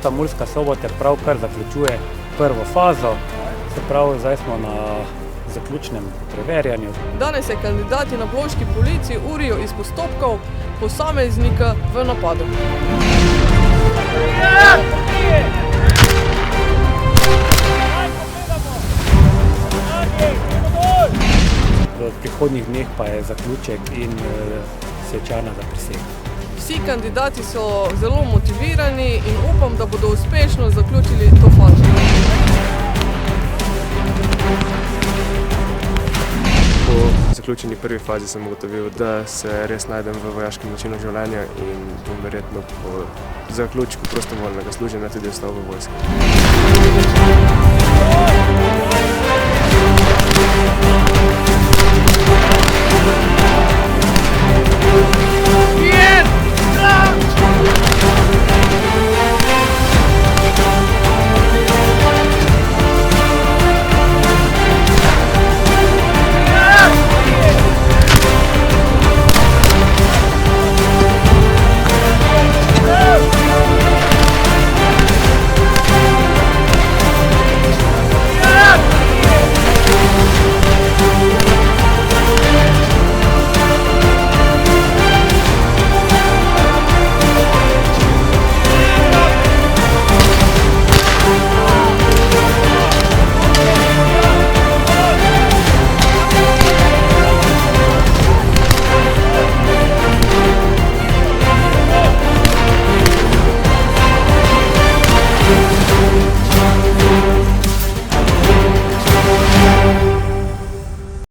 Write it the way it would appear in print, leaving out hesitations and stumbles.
enota Murska Sobota pravkar zaključuje prvo fazo, se pravi, zdaj smo na zaključnem preverjanju. Danes se kandidati na bloški policiji urijo iz postopkov posameznika v napadu. V prihodnjih dneh pa je zaključek in svečana za prisego. Vsi kandidati so zelo motivirani in upam, da bodo uspešno zaključili to fazo. Po zaključeni prvi fazi sem ugotovil, da se res najdem v vojaškem načinu življenja in bom verjetno po zaključku prostovoljnega služenja tudi ostal v vojski.